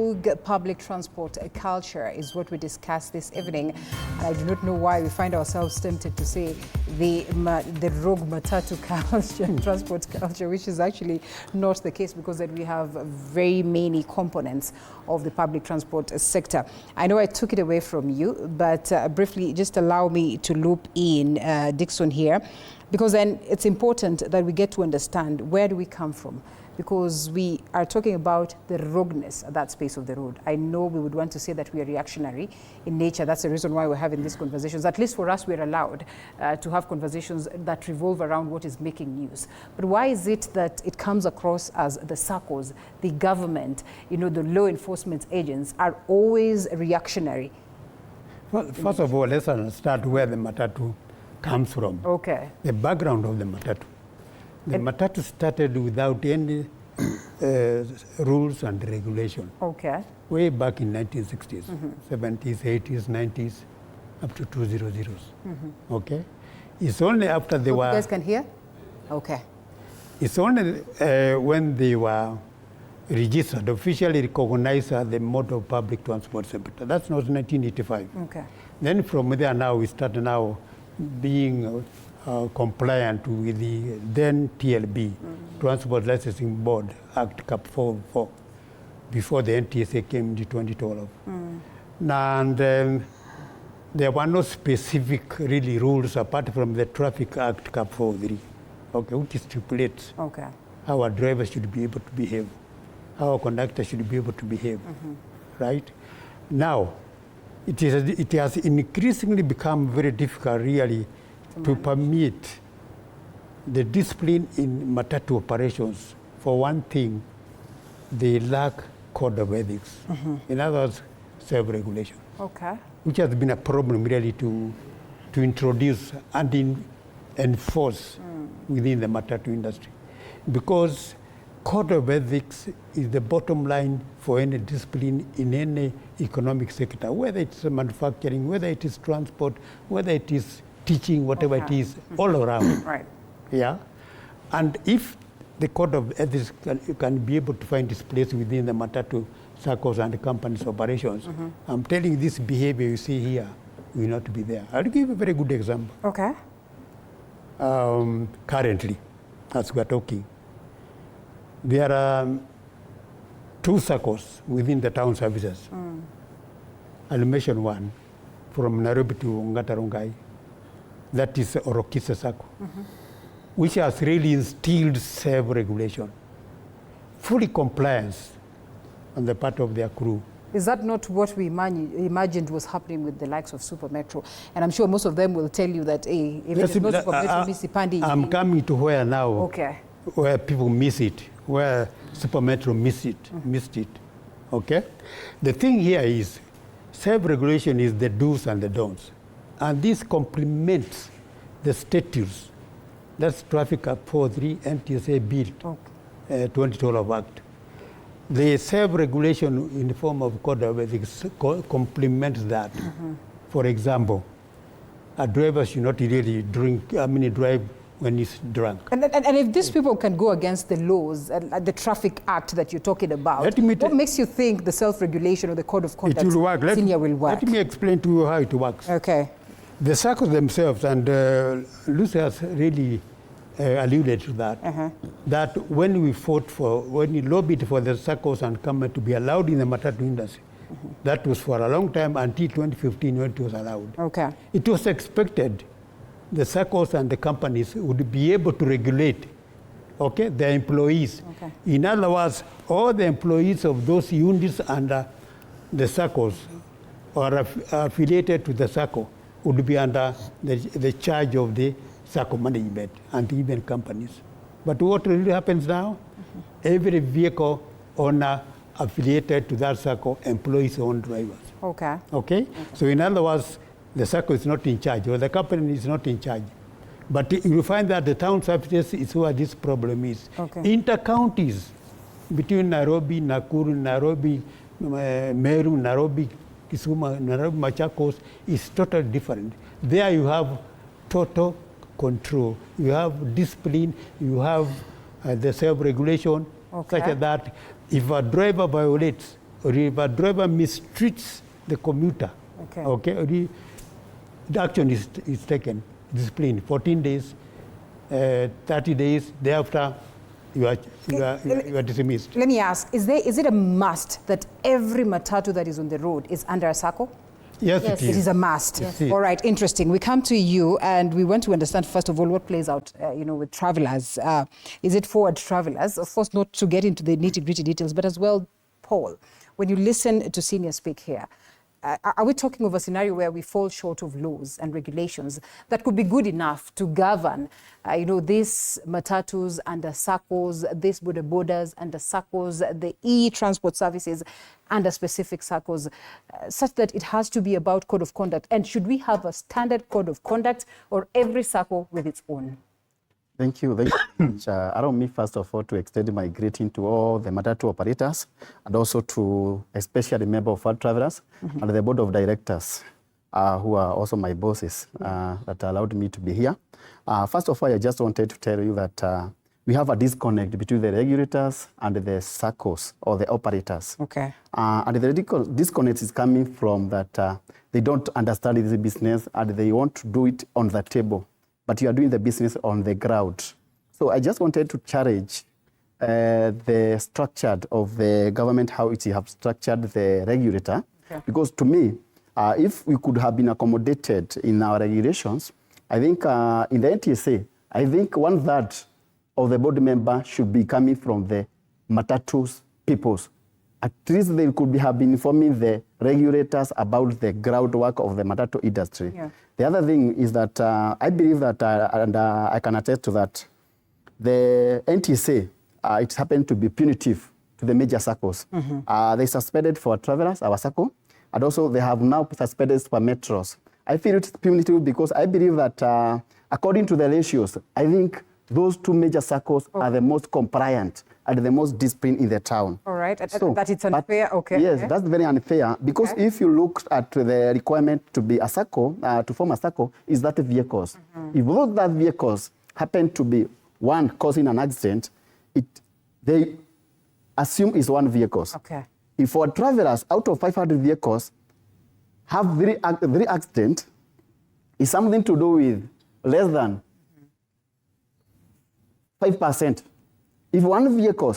rogue public transport culture is what we discussed this evening. And I do not know why we find ourselves tempted to say the rogue Matatu culture, transport culture, which is actually not the case, because that we have very many components of the public transport sector. I know I took it away from you, but briefly, just allow me to loop in Dixon here, because then it's important that we get to understand where do we come from, because we are talking about the rogueness at that space of the road. I know we would want to say that we are reactionary in nature. That's the reason why we're having these conversations. At least for us, we're allowed to have conversations that revolve around what is making news. But why is it that it comes across as the SACCOs, the government, the law enforcement agents are always reactionary? Well, first of all, let's start where the Matatu comes from. Okay. The background of the Matatu. The Matatu started without any rules and regulation. Okay. Way back in 1960s, 70s, 80s, 90s, up to 2000s. Okay? It's only after they were... You guys can hear? Okay. It's only when they were registered, officially recognized as the mode of public transport sector. That was 1985. Okay. Then from there now, we start now being compliant with the then TLB, Transport Licensing Board Act Cap 4, before the NTSA came in 2012. And there were no specific really rules apart from the Traffic Act Cap 4.3, okay, which stipulates how our drivers should be able to behave, how our conductors should be able to behave, right? Now, it has increasingly become very difficult really to permit the discipline in Matatu operations. For one thing, they lack code of ethics. In other words, self-regulation. Okay. Which has been a problem really to introduce and enforce within the Matatu industry. Because code of ethics is the bottom line for any discipline in any economic sector, whether it's manufacturing, whether it is transport, whether it is teaching, whatever it is, all around. Right. Yeah. And if the code of ethics can be able to find its place within the Matatu SACCOs and the company's operations, I'm telling you, this behavior you see here will not be there. I'll give you a very good example. Okay. Currently, as we are talking, there are 2 SACCOs within the town services. I'll mention one from Nairobi to Ngatarongai. That is Orokisa SACCO, which has really instilled self-regulation, fully compliance on the part of their crew. Is that not what we imagined was happening with the likes of Super Metro? And I'm sure most of them will tell you that, hey, if it's not Super Metro, I'm coming to where now, where people miss it, where Super Metro missed it, okay? The thing here is, self-regulation is the do's and the don'ts. And this complements the statutes. That's Traffic Act 4.3 NTSA Bill 2012 Act. The self-regulation in the form of code of ethics complements that. For example, a driver should not really drive when he's drunk. And if these people can go against the laws and the Traffic Act that you're talking about, what makes you think the self-regulation or the code of conduct will work? Will work? Let me explain to you how it works. Okay. The SACCOs themselves, and Lucy has really alluded to that, that when we lobbied for the SACCOs and company to be allowed in the Matatu industry, that was for a long time until 2015 when it was allowed. Okay. It was expected the SACCOs and the companies would be able to regulate, their employees. In other words, all the employees of those units under the SACCOs or affiliated to the SACCO would be under the charge of the SACCO management and even companies. But what really happens now, every vehicle owner affiliated to that SACCO employs own drivers. Okay? So in other words, the SACCO is not in charge, or the company is not in charge. But you find that the town services is where this problem is. Inter-counties between Nairobi, Nakuru, Nairobi, Meru, Nairobi, Kisumu, Nairobi, Machakos is totally different. There you have total control. You have discipline, you have the self-regulation, such that if a driver violates or if a driver mistreats the commuter, the action is taken, discipline, 14 days, 30 days, thereafter you are dismissed. Let me ask, is it a must that every Matatu that is on the road is under a SACCO? Yes, it is. It is a must. Yes. All right, interesting. We come to you and we want to understand, first of all, what plays out, with travelers. Is it forward travelers? Of course, not to get into the nitty-gritty details, but as well, Paul, when you listen to Senior speak here, are we talking of a scenario where we fall short of laws and regulations that could be good enough to govern, these Matatus under SACCOs, these borders under SACCOs, the e-transport services under specific SACCOs, such that it has to be about code of conduct? And should we have a standard code of conduct, or every SACCO with its own? Thank you. Allow me, first of all, to extend my greeting to all the Matatu operators, and also to especially member of forward travelers and the board of directors, who are also my bosses, that allowed me to be here. First of all, I just wanted to tell you that we have a disconnect between the regulators and the SACCOs, or the operators. Okay. And the disconnect is coming from that they don't understand this business and they want to do it on the table, but you are doing the business on the ground. So I just wanted to challenge the structure of the government, how it have structured the regulator. Okay. Because to me, if we could have been accommodated in our regulations, I think in the NTSA, I think 1/3 of the board member should be coming from the Matatus peoples. At least they could have been informing the regulators about the groundwork of the Matatu industry. Yeah. The other thing is that I believe that, and I can attest to that, the NTSA, it happened to be punitive to the major SACCOs. They suspended for travelers, our SACCO, and also they have now suspended for metros. I feel it's punitive because I believe that according to the ratios, I think those two major SACCOs are the most compliant and the most disciplined in the town. All right, so, that it's unfair, okay. Yes, that's very unfair, because if you look at the requirement to be a SACCO, to form a SACCO, is that vehicles. If those that vehicles happen to be one causing an accident, they assume is one vehicle. Okay. If for travelers, out of 500 vehicles, have three accidents, is something to do with less than 5%. If one vehicle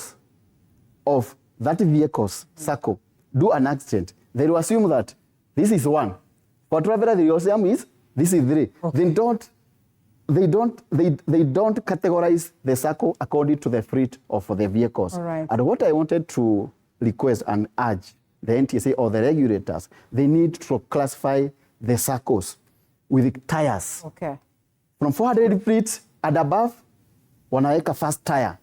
of that vehicle's SACCO do an accident, they will assume that this is one. For traveler, they assume is this is three. Okay. They don't categorize the SACCO according to the fleet of the vehicles. All right. And what I wanted to request and urge the NTSA or the regulators, they need to classify the SACCOs with tires. Okay. From 400 feet and above, wanaweka first tire.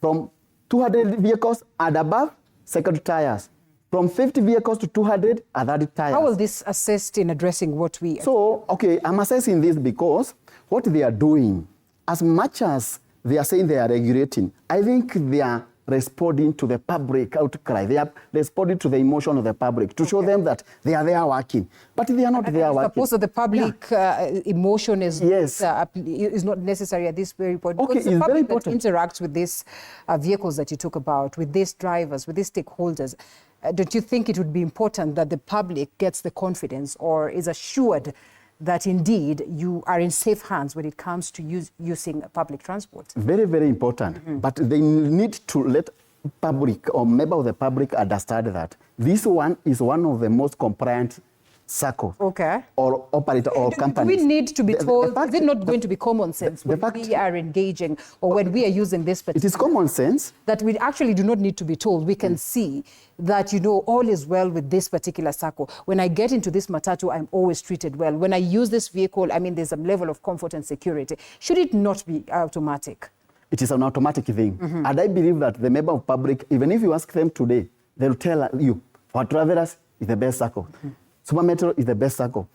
From 200 vehicles and above, second tires. From 50 vehicles to 200, third tires. How will this assist in addressing what we... So, okay, I'm assessing this because what they are doing, as much as they are saying they are regulating, I think they are responding to the public outcry. They are responding to the emotion of the public to show them that they are there working. But they are not there working. Suppose that the public emotion is, is not necessary at this very point. Okay, because the it's public very important. that interacts with these vehicles that you talk about, with these drivers, with these stakeholders, don't you think it would be important that the public gets the confidence or is assured that indeed you are in safe hands when it comes to using public transport? Very, very important. But they need to let public or member of the public understand that this one is one of the most compliant SACCO or operator or company. Do we need to be told, is it not going to be common sense when we are engaging or when we are using this particular... It is common sense. That we actually do not need to be told. We can see that, all is well with this particular SACCO. When I get into this Matatu, I'm always treated well. When I use this vehicle, there's a level of comfort and security. Should it not be automatic? It is an automatic thing. And I believe that the member of public, even if you ask them today, they'll tell you, for travelers, it's the best SACCO. Super Metro is the best SACCO.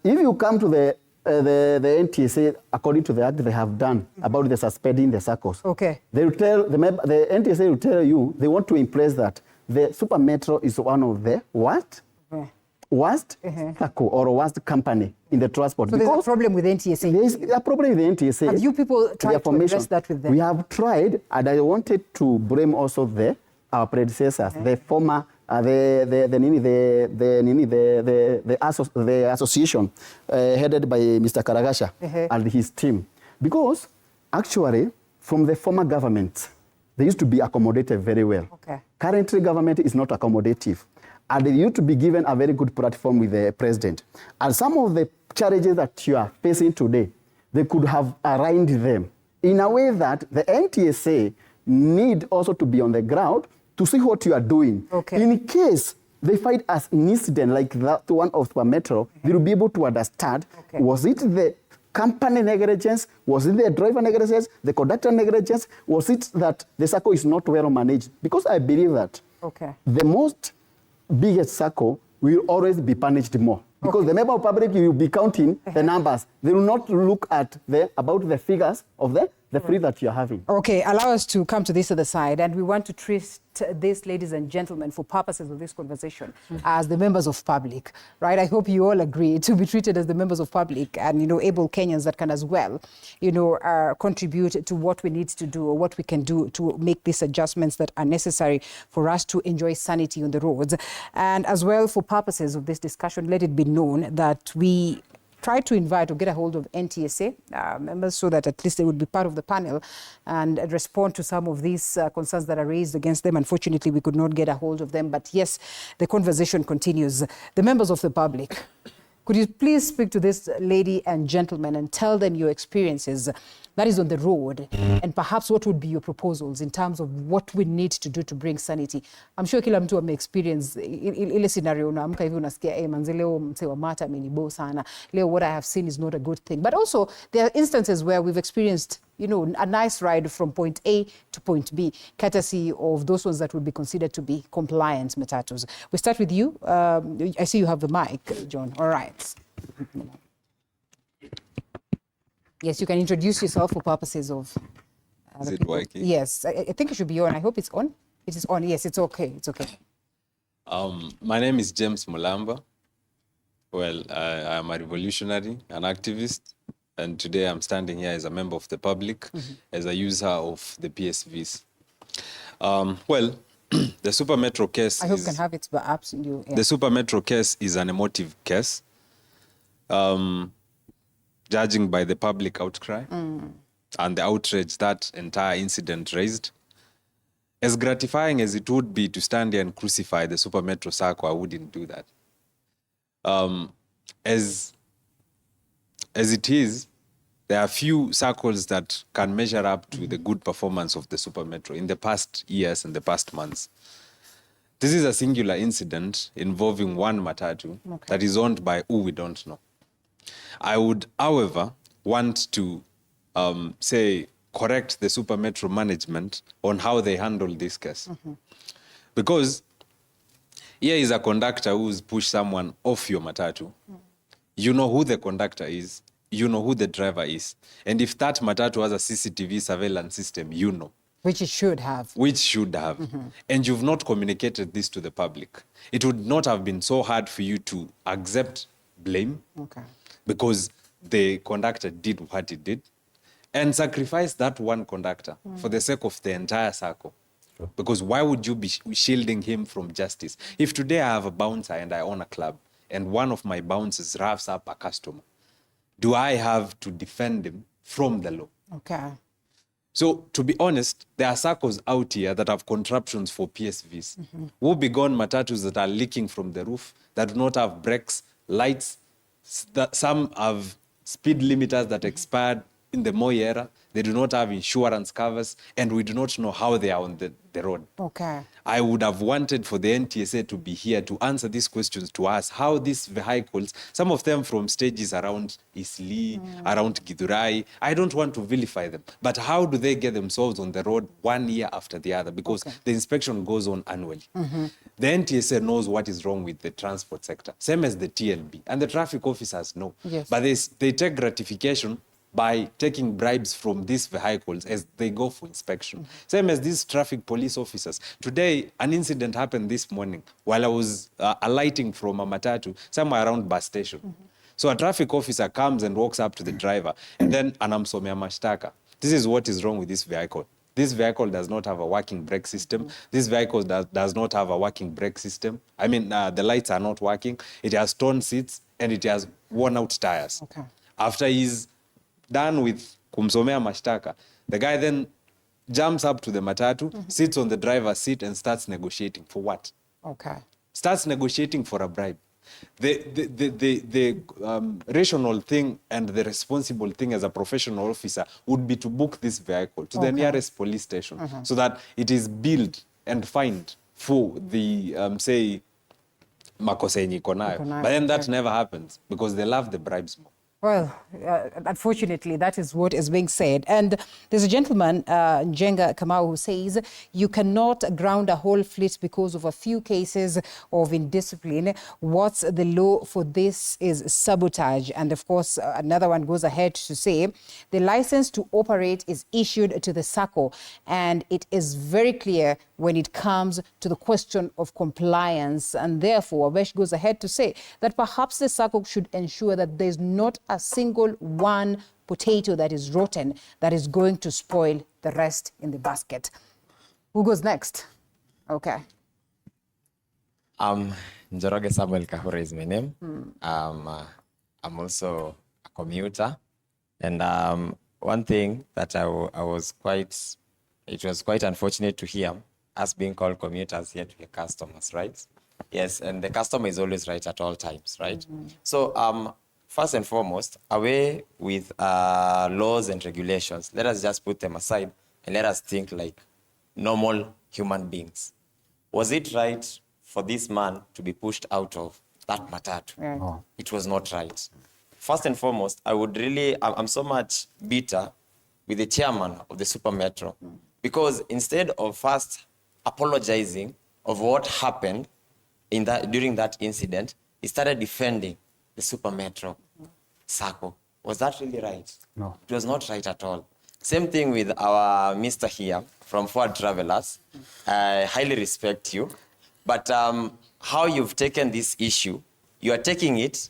If you come to the NTSA, according to the act they have done about the suspending the SACCOs, they will tell the NTSA will tell you they want to impress that the Super Metro is one of the worst SACCO or worst company in the transport. So there's a problem with NTSA. There is a problem with the NTSA. Have you people tried to address that with them? We have tried, and I wanted to blame also the our predecessors, the former, the association headed by Mr. Karagasha and his team. Because actually, from the former government, they used to be accommodated very well. Okay. Currently, government is not accommodative. And they used to be given a very good platform with the president. And some of the challenges that you are facing today, they could have aligned them in a way that the NTSA need also to be on the ground to see what you are doing. Okay. In case they find as an incident like that one of the metro, they will be able to understand, was it the company negligence, was it the driver negligence, the conductor negligence, was it that the circle is not well managed? Because I believe that the most biggest circle will always be punished more. Because the member of public will be counting the numbers. They will not look at about the figures of the free that you're having. Okay, allow us to come to this other side, and we want to treat this, ladies and gentlemen, for purposes of this conversation, as the members of public, right? I hope you all agree to be treated as the members of public and, able Kenyans that can as well, contribute to what we need to do or what we can do to make these adjustments that are necessary for us to enjoy sanity on the roads. And as well, for purposes of this discussion, let it be known that we try to invite or get a hold of NTSA members so that at least they would be part of the panel and respond to some of these concerns that are raised against them. Unfortunately, we could not get a hold of them. But yes, the conversation continues. The members of the public, could you please speak to this lady and gentleman and tell them your experiences that is on the road, and perhaps what would be your proposals in terms of what we need to do to bring sanity? I'm sure kila mtu experience ile scenario unaamka hivi unasikia manze leo mse wa Mata amenibo sana. Leo what I have seen is not a good thing. But also there are instances where we've experienced a nice ride from point A to point B, courtesy of those ones that would be considered to be compliant Matatus. We start with you. I see you have the mic, John. All right. Yes, you can introduce yourself for purposes of... Is it working? Yes, I think it should be on. I hope it's on. It is on. Yes, it's okay. It's okay. My name is James Mulamba. Well, I am a revolutionary, an activist, and today I'm standing here as a member of the public, as a user of the PSVs. Well, the Super Metro case I hope you can have it, but absolutely. Yeah. The Super Metro case is an emotive case. Judging by the public outcry and the outrage that entire incident raised. As gratifying as it would be to stand here and crucify the Super Metro Circle, I wouldn't do that. As it is, there are few circles that can measure up to the good performance of the Super Metro in the past years and the past months. This is a singular incident involving one Matatu that is owned by who we don't know. I would, however, want to correct the Super Metro management on how they handle this case. Because here is a conductor who's pushed someone off your Matatu. You know who the conductor is. You know who the driver is. And if that Matatu has a CCTV surveillance system, you know. Which it should have. Which should have. And you've not communicated this to the public. It would not have been so hard for you to accept blame. Because the conductor did what he did and sacrifice that one conductor for the sake of the entire circle. Because why would you be shielding him from justice? If today I have a bouncer and I own a club and one of my bouncers roughs up a customer, do I have to defend him from the law? So, to be honest, there are circles out here that have contraptions for PSVs. Will be gone Matatus that are leaking from the roof, that do not have brakes, lights. Some have speed limiters that expired in the Moi era. They do not have insurance covers, and we do not know how they are on the road. I would have wanted for the NTSA to be here to answer these questions to us, how these vehicles, some of them from stages around Isli, around Githurai, I don't want to vilify them, but how do they get themselves on the road 1 year after the other? Because the inspection goes on annually. The NTSA knows what is wrong with the transport sector, same as the TLB, and the traffic officers know. But they take gratification by taking bribes from these vehicles as they go for inspection. Same as these traffic police officers. Today, an incident happened this morning while I was alighting from a Matatu somewhere around bus station. So a traffic officer comes and walks up to the driver and then anamsomea mashtaka. This is what is wrong with this vehicle. this vehicle does not have a working brake system. This vehicle does not have a working brake system. I mean, the lights are not working. It has torn seats and it has worn out tires. Okay. After he's done with kumsomea mashtaka, the guy then jumps up to the matatu, sits on the driver's seat and starts negotiating. For what? Okay. Starts negotiating for a bribe. The rational thing and the responsible thing as a professional officer would be to book this vehicle to the nearest police station so that it is billed and fined for the, say, makosa yenye iko nayo. But then that never happens because they love the bribes more. Well, unfortunately, that is what is being said. And there's a gentleman, Njenga Kamau, who says you cannot ground a whole fleet because of a few cases of indiscipline. What's the law for this is sabotage. And of course, another one goes ahead to say the license to operate is issued to the SACCO, and it is very clear when it comes to the question of compliance. And therefore, Abesh goes ahead to say that perhaps the SACCO should ensure that there's not a single one potato that is rotten that is going to spoil the rest in the basket. Who goes next? Okay. Njoroge Samuel Kahura is my name. I'm also a commuter. And one thing that I was quite, it was quite unfortunate to hear us being called commuters here to the customers, right? Yes, and the customer is always right at all times, right? So first and foremost, away with laws and regulations, let us just put them aside and let us think like normal human beings. Was it right for this man to be pushed out of that Matatu? Right. Oh. It was not right. First and foremost, I'm so much bitter with the chairman of the Super Metro because instead of first apologizing of what happened during that incident, he started defending the Super Metro SACCO. Was that really right? No. It was not right at all. Same thing with our Mr. here from Forward Travelers. I highly respect you. But how you've taken this issue, you are taking it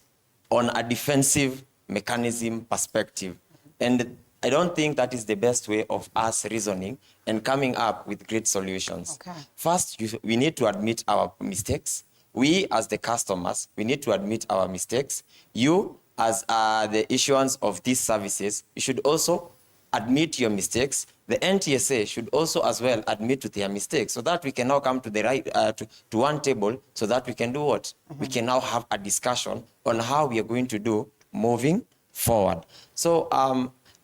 on a defensive mechanism perspective. And I don't think that is the best way of us reasoning and coming up with great solutions. Okay. First, we need to admit our mistakes. We, as the customers, we need to admit our mistakes. You, as the issuance of these services, you should also admit your mistakes. The NTSA should also as well admit to their mistakes so that we can now come to the right to one table so that we can do what? We can now have a discussion on how we are going to do moving forward. So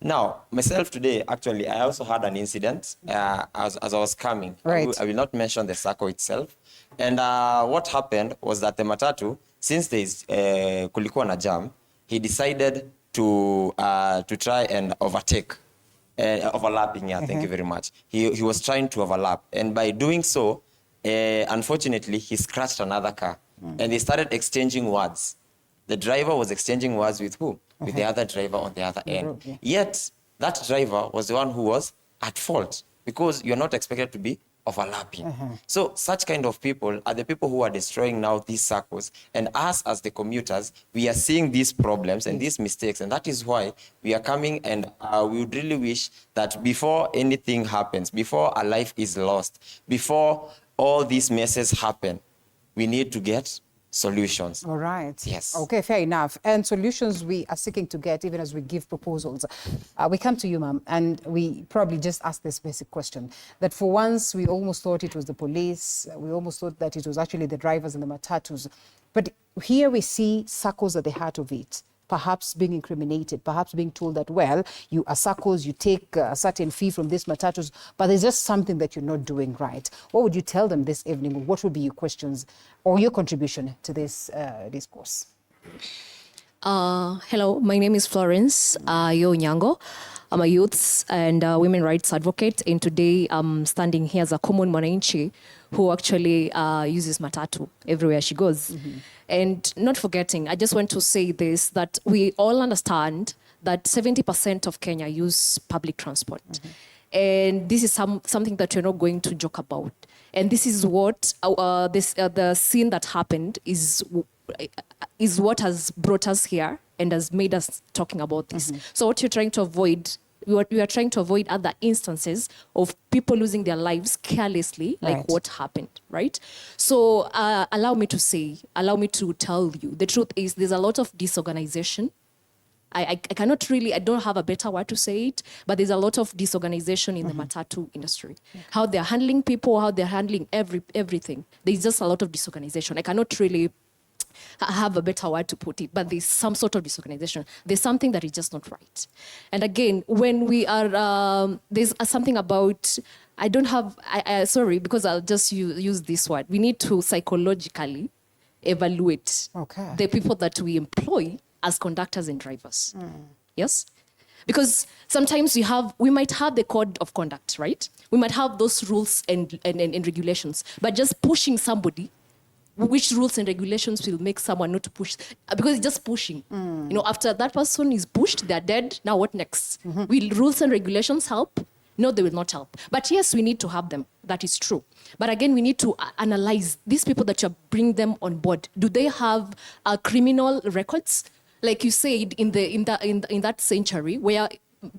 now, myself today, actually, I also had an incident as I was coming. Right. I will not mention the SACCO itself. And what happened was that the Matatu, since there is kulikuwa na jam, he decided to try and overtake. Overlapping, yeah, thank you very much. He was trying to overlap. And by doing so, unfortunately, he scratched another car. And they started exchanging words. The driver was exchanging words with who? With the other driver on the other end. Yeah. Yet, that driver was the one who was at fault because you're not expected to be overlapping. So such kind of people are the people who are destroying now these circles. And us as the commuters, we are seeing these problems and these mistakes. And that is why we are coming and we would really wish that before anything happens, before a life is lost, before all these messes happen, we need to get solutions. All right. Yes. Okay, fair enough. And solutions we are seeking to get even as we give proposals. We come to you, ma'am, and we probably just ask this basic question. That for once, we almost thought it was the police. We almost thought that it was actually the drivers and the Matatus. But here we see SACCOs at the heart of it, perhaps being incriminated, perhaps being told that, well, you are SACCOs, you take a certain fee from this Matatus, but there's just something that you're not doing right. What would you tell them this evening? What would be your questions or your contribution to this discourse? Hello, my name is Florence Nyango. I'm a youth and women rights advocate, and today I'm standing here as a common mwananchi who actually uses Matatu everywhere she goes. And not forgetting, I just want to say this, that we all understand that 70% of Kenya use public transport. And this is something that you're not going to joke about. And this is what, the scene that happened is what has brought us here and has made us talking about this. So what you're trying to avoid We are trying to avoid other instances of people losing their lives carelessly, like Right. what happened, right? So allow me to tell you, the truth is there's a lot of disorganization. I cannot really, I don't have a better word to say it, but there's a lot of disorganization in the Matatu industry. How they're handling people, how they're handling everything. There's just a lot of disorganization. I cannot really have a better word to put it, but there's some sort of disorganization. There's something that is just not right. And again, when we are, there's something about, I don't have, sorry, because I'll just use this word. We need to psychologically evaluate Okay. the people that we employ as conductors and drivers. Yes? Because sometimes we might have the code of conduct, right? We might have those rules and regulations, but just pushing somebody, which rules and regulations will make someone not to push? Because it's just pushing. You know, after that person is pushed, they're dead. Now what next? Will rules and regulations help? No, they will not help. But yes, we need to have them. That is true. But again, we need to analyze these people that you bring them on board. Do they have criminal records? Like you said, in that century where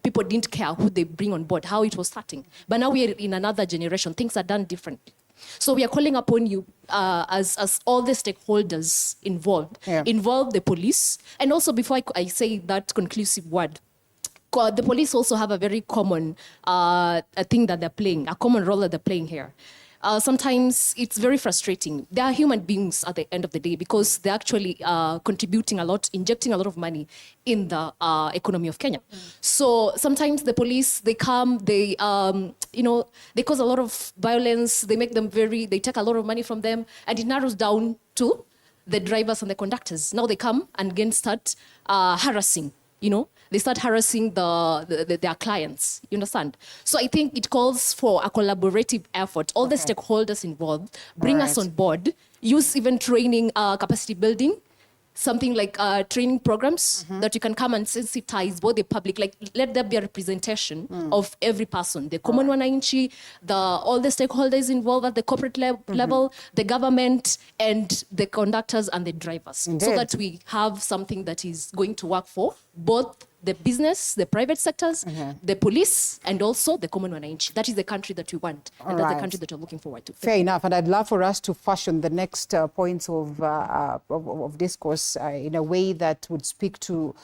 people didn't care who they bring on board, how it was starting. But now we are in another generation. Things are done differently. So we are calling upon you as all the stakeholders involved, involve the police. And also, before I say that conclusive word, the police also have a very common thing that they're playing, a common role that they're playing here. Sometimes it's very frustrating. They are human beings at the end of the day because they're actually contributing a lot, injecting a lot of money in the economy of Kenya. So sometimes the police, they come, they cause a lot of violence. They make them they take a lot of money from them, and it narrows down to the drivers and the conductors. Now they come and again start harassing. They start harassing their clients, you understand? So I think it calls for a collaborative effort. All the stakeholders involved, bring us on board, use even training, capacity building, something like training programs that you can come and sensitize both the public, like let there be a representation of every person, the common wananchi, all the stakeholders involved at the corporate level, the government, and the conductors and the drivers. Indeed. So that we have something that is going to work for both the business, the private sectors, the police, and also the common wananchi. That is the country that we want, and that's the country that we're looking forward to. Fair enough, and I'd love for us to fashion the next points of discourse in a way that would speak to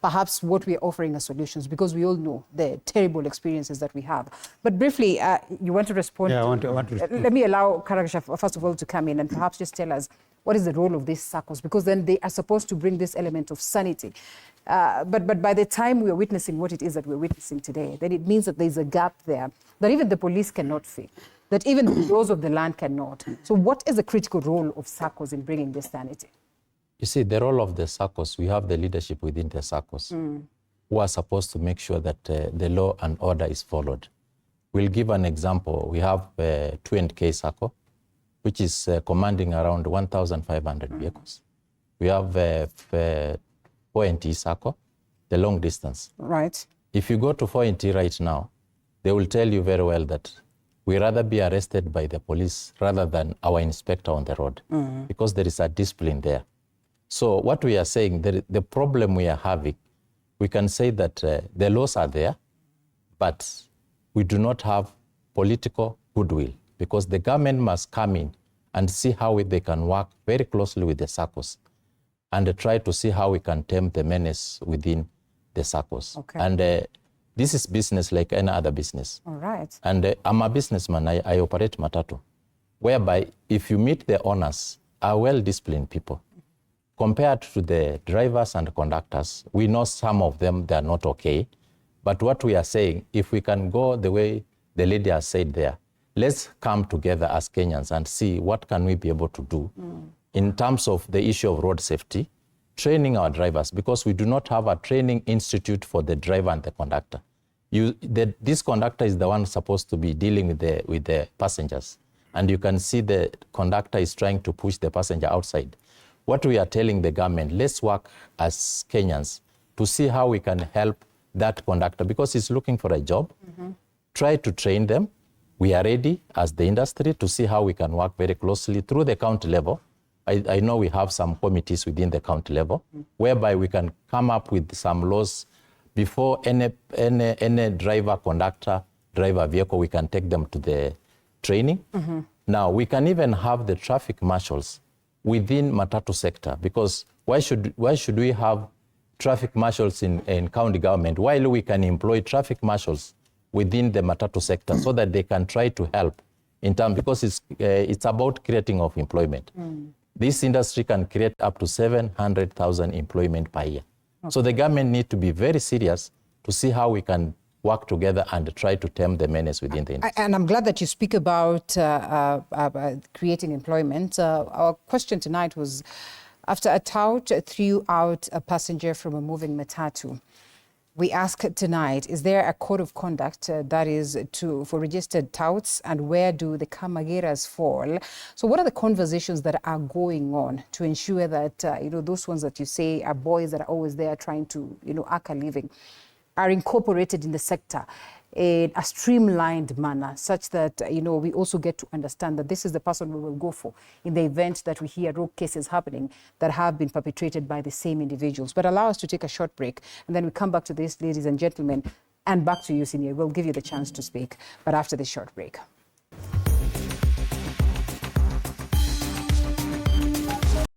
perhaps what we're offering as solutions, because we all know the terrible experiences that we have. But briefly, you want to respond? Yeah, I want to respond. Let me allow Karaksha, first of all, to come in and perhaps just tell us what is the role of these SACCOs, because then they are supposed to bring this element of sanity. But by the time we are witnessing what it is that we're witnessing today, then it means that there's a gap there that even the police cannot fill, that even the laws of the land cannot. So what is the critical role of SACCOs in bringing this sanity? You see, the role of the SACCOs, we have the leadership within the SACCOs who are supposed to make sure that the law and order is followed. We'll give an example. We have 2NK SACCO, which is commanding around 1,500 vehicles. We have 4NT SACCO, the long distance. Right. If you go to 4NT right now, they will tell you very well that we rather be arrested by the police rather than our inspector on the road, because there is a discipline there. So what we are saying, the problem we are having, we can say that the laws are there, but we do not have political goodwill, because the government must come in and see how they can work very closely with the SACCOs and try to see how we can tame the menace within the SACCOs. Okay. And this is business like any other business. All right. And I'm a businessman, I operate Matatu, whereby if you meet the owners, are well-disciplined people. Compared to the drivers and conductors, we know some of them, they are not okay. But what we are saying, if we can go the way the lady has said there, let's come together as Kenyans and see what can we be able to do in terms of the issue of road safety, training our drivers, because we do not have a training institute for the driver and the conductor. This conductor is the one supposed to be dealing with the passengers. And you can see the conductor is trying to push the passenger outside. What we are telling the government, let's work as Kenyans to see how we can help that conductor, because he's looking for a job. Try to train them. We are ready as the industry to see how we can work very closely through the county level. I know we have some committees within the county level whereby we can come up with some laws before any driver, conductor, driver vehicle, we can take them to the training. Now, we can even have the traffic marshals within Matatu sector, because why should we have traffic marshals in county government while we can employ traffic marshals within the Matatu sector so that they can try to help in terms, because it's about creating of employment. This industry can create up to 700,000 employment per year. So the government need to be very serious to see how we can work together and try to tame the menace within the industry. And I'm glad that you speak about creating employment. Our question tonight was, after a tout threw out a passenger from a moving Matatu, we ask tonight, is there a code of conduct that is for registered touts, and where do the kamageras fall? So what are the conversations that are going on to ensure that, those ones that you say are boys that are always there trying to, arc a living, are incorporated in the sector in a streamlined manner, such that, we also get to understand that this is the person we will go for in the event that we hear rogue cases happening that have been perpetrated by the same individuals. But allow us to take a short break, and then we come back to this, ladies and gentlemen, and back to you, Senior. We'll give you the chance to speak, but after this short break.